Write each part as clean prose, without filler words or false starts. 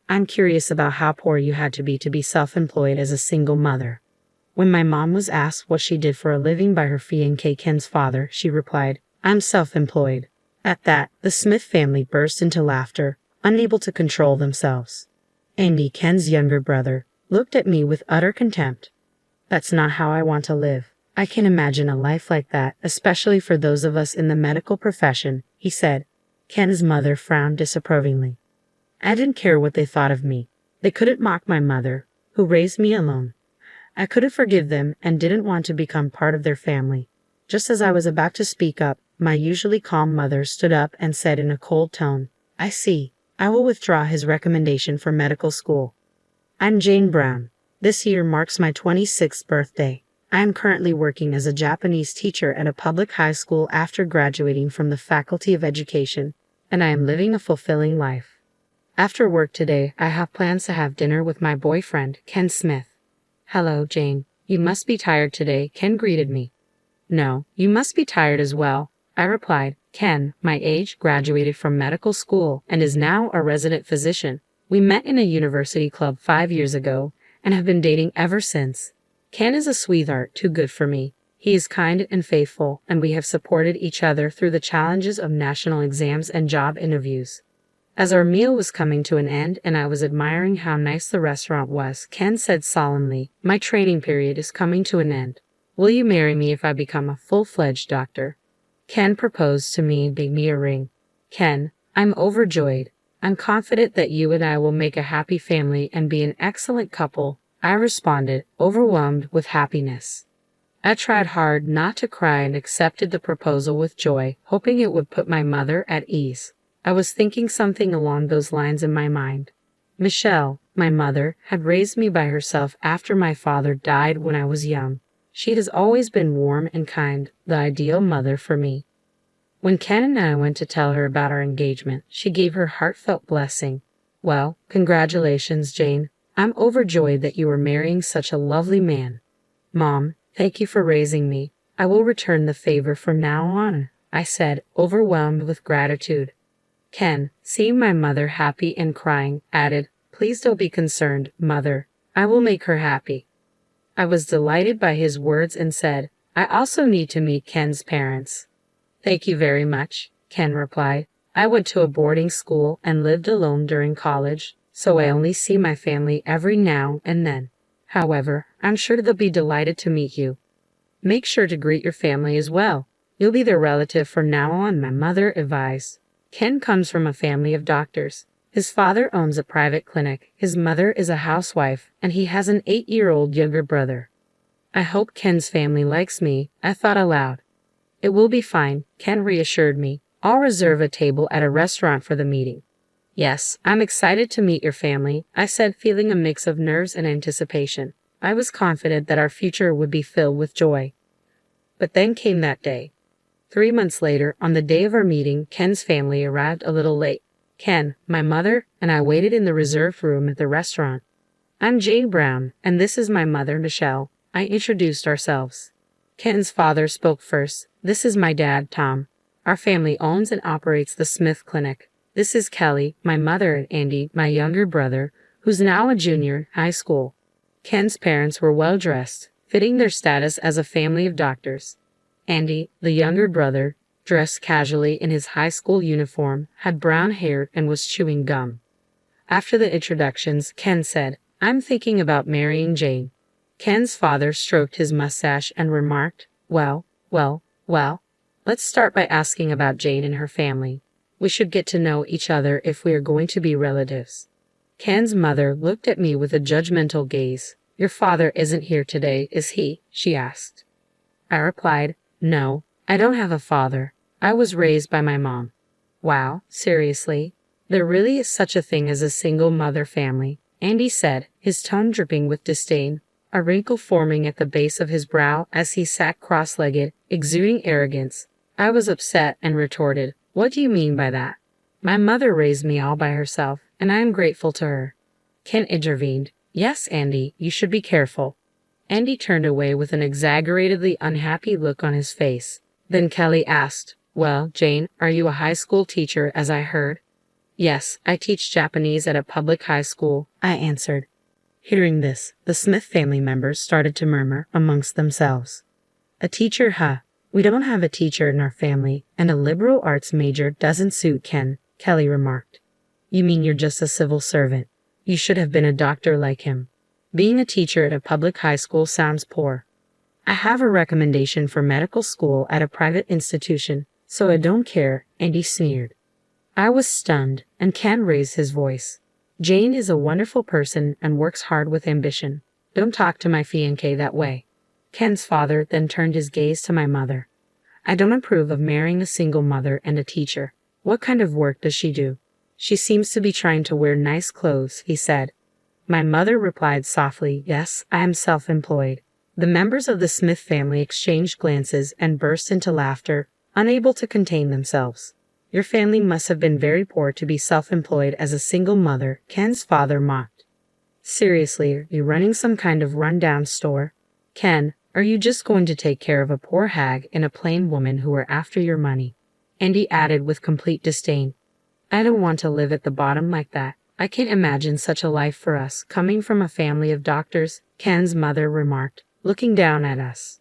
I'm curious about how poor you had to be self-employed as a single mother. When my mom was asked what she did for a living by her fiancé Ken's father, she replied, I'm self-employed. At that, the Smith family burst into laughter, unable to control themselves. Andy, Ken's younger brother, looked at me with utter contempt. That's not how I want to live. I can imagine a life like that, especially for those of us in the medical profession, he said. Ken's mother frowned disapprovingly. I didn't care what they thought of me. They couldn't mock my mother, who raised me alone. I couldn't forgive them and didn't want to become part of their family. Just as I was about to speak up, my usually calm mother stood up and said in a cold tone, I see. I will withdraw his recommendation for medical school. I'm Jane Brown. This year marks my 26th birthday. I am currently working as a Japanese teacher at a public high school after graduating from the Faculty of Education, and I am living a fulfilling life. After work today, I have plans to have dinner with my boyfriend, Ken Smith. Hello, Jane. You must be tired today, Ken greeted me. No, you must be tired as well, I replied. Ken, my age, graduated from medical school and is now a resident physician. We met in a university club 5 years ago and have been dating ever since. Ken is a sweetheart, too good for me. He is kind and faithful, and we have supported each other through the challenges of national exams and job interviews. As our meal was coming to an end and I was admiring how nice the restaurant was, Ken said solemnly, my training period is coming to an end. Will you marry me if I become a full-fledged doctor? Ken proposed to me and gave me a ring. Ken, I'm overjoyed. I'm confident that you and I will make a happy family and be an excellent couple, I responded, overwhelmed with happiness. I tried hard not to cry and accepted the proposal with joy, hoping it would put my mother at ease. I was thinking something along those lines in my mind. Michelle, my mother, had raised me by herself after my father died when I was young. She has always been warm and kind, the ideal mother for me. When Ken and I went to tell her about our engagement, she gave her heartfelt blessing. Well, congratulations, Jane. I'm overjoyed that you are marrying such a lovely man. Mom, thank you for raising me. I will return the favor from now on, I said, overwhelmed with gratitude. Ken, seeing my mother happy and crying, added, Please don't be concerned, Mother. I will make her happy. I was delighted by his words and said, I also need to meet Ken's parents. Thank you very much, Ken replied. I went to a boarding school and lived alone during college, so I only see my family every now and then. However, I'm sure they'll be delighted to meet you. Make sure to greet your family as well. You'll be their relative from now on, my mother advised. Ken comes from a family of doctors. His father owns a private clinic, his mother is a housewife, and he has an 8-year-old younger brother. I hope Ken's family likes me, I thought aloud. It will be fine, Ken reassured me. I'll reserve a table at a restaurant for the meeting. Yes, I'm excited to meet your family, I said, feeling a mix of nerves and anticipation. I was confident that our future would be filled with joy. But then came that day. 3 months later, on the day of our meeting, Ken's family arrived a little late. Ken, my mother, and I waited in the reserved room at the restaurant. I'm Jane Brown, and this is my mother, Michelle. I introduced ourselves. Ken's father spoke first. This is my dad, Tom. Our family owns and operates the Smith Clinic. This is Kelly, my mother, and Andy, my younger brother, who's now a junior in high school. Ken's parents were well dressed, fitting their status as a family of doctors. Andy, the younger brother, dressed casually in his high school uniform, had brown hair and was chewing gum. After the introductions, Ken said, I'm thinking about marrying Jane. Ken's father stroked his mustache and remarked, well, let's start by asking about Jane and her family. We should get to know each other if we are going to be relatives. Ken's mother looked at me with a judgmental gaze. Your father isn't here today, is he? She asked. I replied, No, I don't have a father. I was raised by my mom. Wow, seriously? There really is such a thing as a single mother family, Andy said, his tone dripping with disdain, a wrinkle forming at the base of his brow as he sat cross-legged, exuding arrogance. I was upset and retorted, What do you mean by that? My mother raised me all by herself, and I am grateful to her. Ken intervened. Yes, Andy, you should be careful. Andy turned away with an exaggeratedly unhappy look on his face. Then Kelly asked, Well, Jane, are you a high school teacher, as I heard? Yes, I teach Japanese at a public high school, I answered. Hearing this, the Smith family members started to murmur amongst themselves. A teacher, huh? We don't have a teacher in our family, and a liberal arts major doesn't suit Ken, Kelly remarked. You mean you're just a civil servant? You should have been a doctor like him. Being a teacher at a public high school sounds poor. I have a recommendation for medical school at a private institution, so I don't care, Andy sneered. I was stunned, and Ken raised his voice. Jane is a wonderful person and works hard with ambition. Don't talk to my fiancé that way. Ken's father then turned his gaze to my mother. I don't approve of marrying a single mother and a teacher. What kind of work does she do? She seems to be trying to wear nice clothes, he said. My mother replied softly, yes, I am self-employed. The members of the Smith family exchanged glances and burst into laughter, unable to contain themselves. Your family must have been very poor to be self-employed as a single mother, Ken's father mocked. Seriously, are you running some kind of run-down store? Ken, are you just going to take care of a poor hag and a plain woman who are after your money? Andy added with complete disdain. I don't want to live at the bottom like that. I can't imagine such a life for us, coming from a family of doctors, Ken's mother remarked, looking down at us.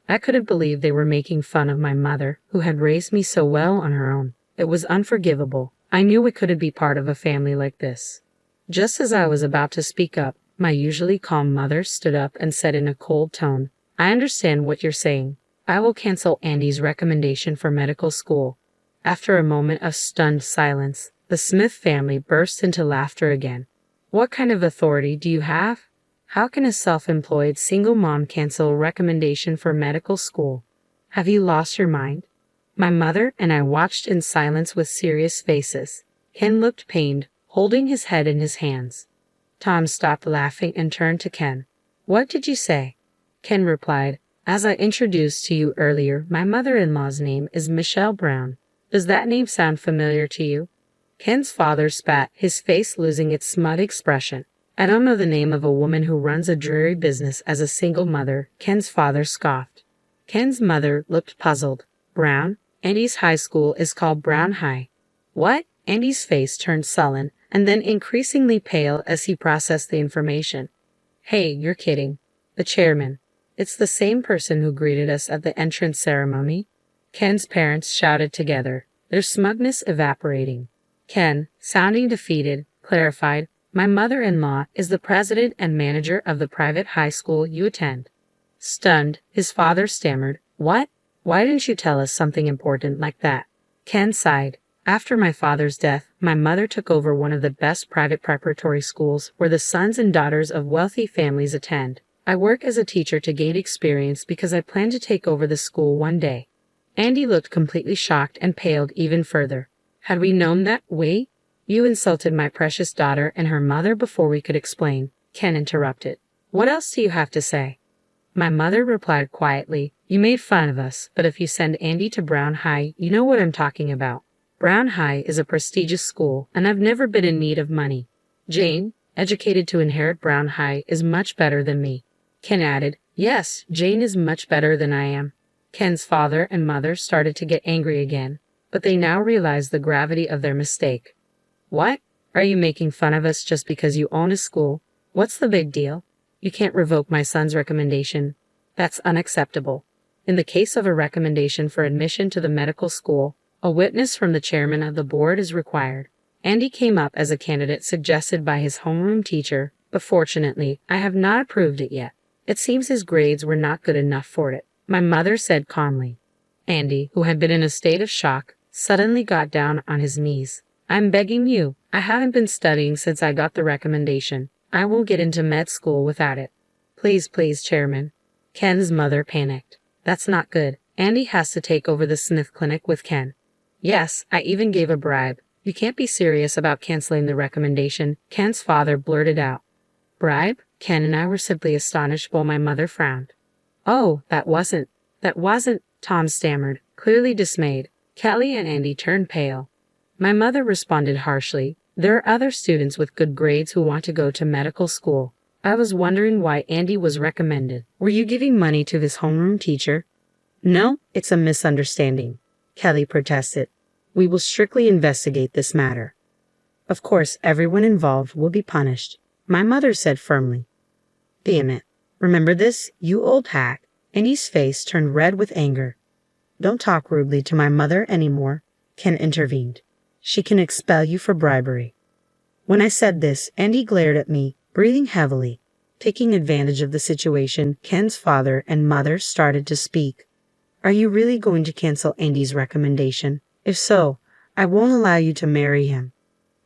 I couldn't believe they were making fun of my mother, who had raised me so well on her own. It was unforgivable. I knew we couldn't be part of a family like this. Just as I was about to speak up, my usually calm mother stood up and said in a cold tone, I understand what you're saying. I will cancel Andy's recommendation for medical school. After a moment of stunned silence, the Smith family burst into laughter again. What kind of authority do you have? How can a self-employed single mom cancel a recommendation for medical school? Have you lost your mind? My mother and I watched in silence with serious faces. Ken looked pained, holding his head in his hands. Tom stopped laughing and turned to Ken. What did you say? Ken replied, as I introduced to you earlier, my mother-in-law's name is Michelle Brown. Does that name sound familiar to you? Ken's father spat, his face losing its smug expression. I don't know the name of a woman who runs a dreary business as a single mother, Ken's father scoffed. Ken's mother looked puzzled. Brown? Andy's high school is called Brown High. What? Andy's face turned sullen, and then increasingly pale as he processed the information. Hey, you're kidding. The chairman. It's the same person who greeted us at the entrance ceremony. Ken's parents shouted together, their smugness evaporating. Ken, sounding defeated, clarified, my mother-in-law is the president and manager of the private high school you attend. Stunned, his father stammered, What? Why didn't you tell us something important like that? Ken sighed. After my father's death, my mother took over one of the best private preparatory schools where the sons and daughters of wealthy families attend. I work as a teacher to gain experience because I plan to take over the school one day. Andy looked completely shocked and paled even further. Had we known that? Wait. You insulted my precious daughter and her mother before we could explain, Ken interrupted. What else do you have to say? My mother replied quietly, You made fun of us, but if you send Andy to Brown High, you know what I'm talking about. Brown High is a prestigious school, and I've never been in need of money. Jane, educated to inherit Brown High, is much better than me. Ken added, Yes, Jane is much better than I am. Ken's father and mother started to get angry again, but they now realized the gravity of their mistake. What? Are you making fun of us just because you own a school? What's the big deal? You can't revoke my son's recommendation. That's unacceptable. In the case of a recommendation for admission to the medical school, a witness from the chairman of the board is required. Andy came up as a candidate suggested by his homeroom teacher, but fortunately, I have not approved it yet. It seems his grades were not good enough for it, my mother said calmly. Andy, who had been in a state of shock, suddenly got down on his knees. I'm begging you. I haven't been studying since I got the recommendation. I won't get into med school without it. Please, please, Chairman. Ken's mother panicked. That's not good. Andy has to take over the Smith Clinic with Ken. Yes, I even gave a bribe. You can't be serious about canceling the recommendation, Ken's father blurted out. Bribe? Ken and I were simply astonished while my mother frowned. Oh, that wasn't, Tom stammered, clearly dismayed. Kelly and Andy turned pale. My mother responded harshly, There are other students with good grades who want to go to medical school. I was wondering why Andy was recommended. Were you giving money to this homeroom teacher? No, it's a misunderstanding, Kelly protested. We will strictly investigate this matter. Of course, everyone involved will be punished, my mother said firmly. Damn it. Remember this, you old hack? Andy's face turned red with anger. Don't talk rudely to my mother anymore, Ken intervened. She can expel you for bribery. When I said this, Andy glared at me, breathing heavily. Taking advantage of the situation, Ken's father and mother started to speak. Are you really going to cancel Andy's recommendation? If so, I won't allow you to marry him.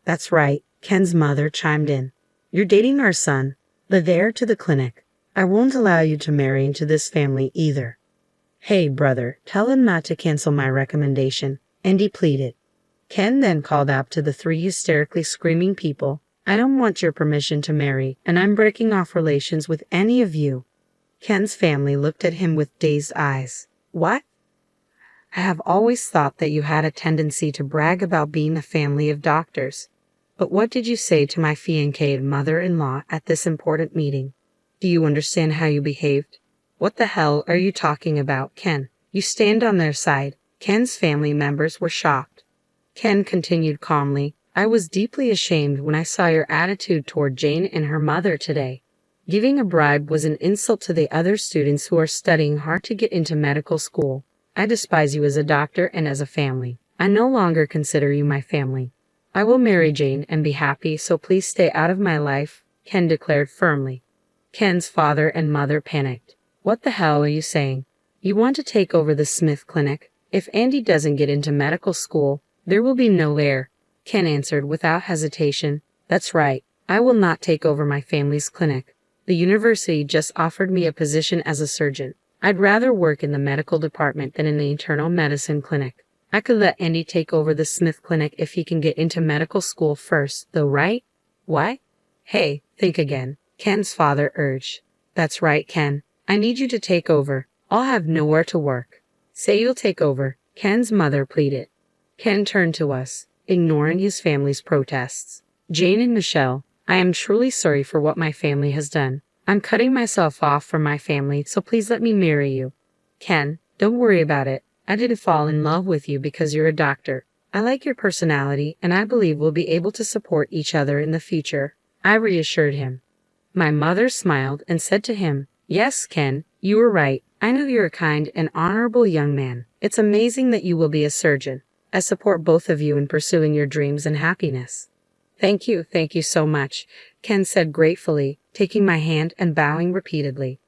That's right, Ken's mother chimed in. You're dating our son, the heir to the clinic. I won't allow you to marry into this family either. Hey, brother, tell him not to cancel my recommendation, Andy pleaded. Ken then called out to the three hysterically screaming people, I don't want your permission to marry, and I'm breaking off relations with any of you. Ken's family looked at him with dazed eyes. What? I have always thought that you had a tendency to brag about being a family of doctors. But what did you say to my fiancéed mother-in-law at this important meeting? Do you understand how you behaved? What the hell are you talking about, Ken? You stand on their side. Ken's family members were shocked. Ken continued calmly, I was deeply ashamed when I saw your attitude toward Jane and her mother today. Giving a bribe was an insult to the other students who are studying hard to get into medical school. I despise you as a doctor and as a family. I no longer consider you my family. I will marry Jane and be happy, so please stay out of my life, Ken declared firmly. Ken's father and mother panicked. What the hell are you saying? You want to take over the Smith Clinic? If Andy doesn't get into medical school, there will be no heir, Ken answered without hesitation. That's right, I will not take over my family's clinic. The university just offered me a position as a surgeon. I'd rather work in the medical department than in the internal medicine clinic. I could let Andy take over the Smith Clinic if he can get into medical school first, though, right? What? Hey, think again, Ken's father urged. That's right, Ken. I need you to take over. I'll have nowhere to work. Say you'll take over, Ken's mother pleaded. Ken turned to us, ignoring his family's protests. Jane and Michelle, I am truly sorry for what my family has done. I'm cutting myself off from my family, so please let me marry you. Ken, don't worry about it. I didn't fall in love with you because you're a doctor. I like your personality, and I believe we'll be able to support each other in the future, I reassured him. My mother smiled and said to him, Yes, Ken, you were right. I know you're a kind and honorable young man. It's amazing that you will be a surgeon. I support both of you in pursuing your dreams and happiness. Thank you so much, Ken said gratefully, taking my hand and bowing repeatedly.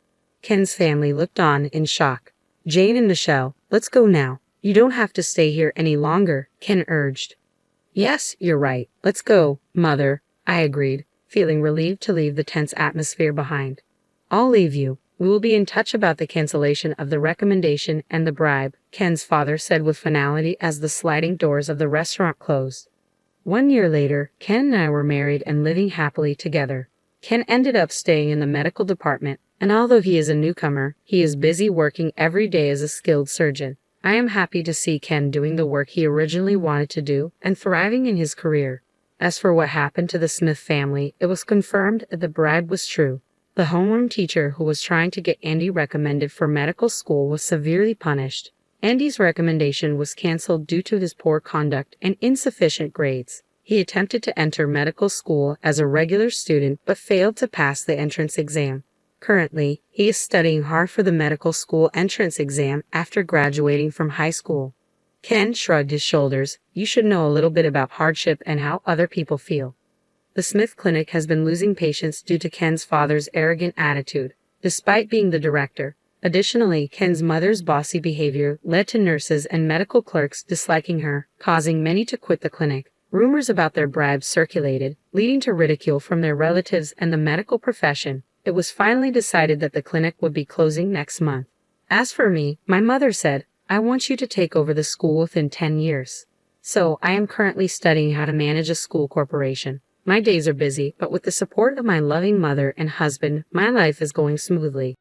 Ken's family looked on in shock. Jane and Michelle, let's go now. You don't have to stay here any longer, Ken urged. Yes, you're right. Let's go, Mother, I agreed, feeling relieved to leave the tense atmosphere behind. I'll leave you. We will be in touch about the cancellation of the recommendation and the bribe, Ken's father said with finality as the sliding doors of the restaurant closed. 1 year later, Ken and I were married and living happily together. Ken ended up staying in the medical department, and although he is a newcomer, he is busy working every day as a skilled surgeon. I am happy to see Ken doing the work he originally wanted to do and thriving in his career. As for what happened to the Smith family, it was confirmed that the bribe was true. The homeroom teacher who was trying to get Andy recommended for medical school was severely punished. Andy's recommendation was canceled due to his poor conduct and insufficient grades. He attempted to enter medical school as a regular student but failed to pass the entrance exam. Currently, he is studying hard for the medical school entrance exam after graduating from high school. Ken shrugged his shoulders. You should know a little bit about hardship and how other people feel. The Smith Clinic has been losing patients due to Ken's father's arrogant attitude, despite being the director. Additionally, Ken's mother's bossy behavior led to nurses and medical clerks disliking her, causing many to quit the clinic. Rumors about their bribes circulated, leading to ridicule from their relatives and the medical profession. It was finally decided that the clinic would be closing next month. As for me, my mother said, I want you to take over the school within 10 years. So, I am currently studying how to manage a school corporation. My days are busy, but with the support of my loving mother and husband, my life is going smoothly.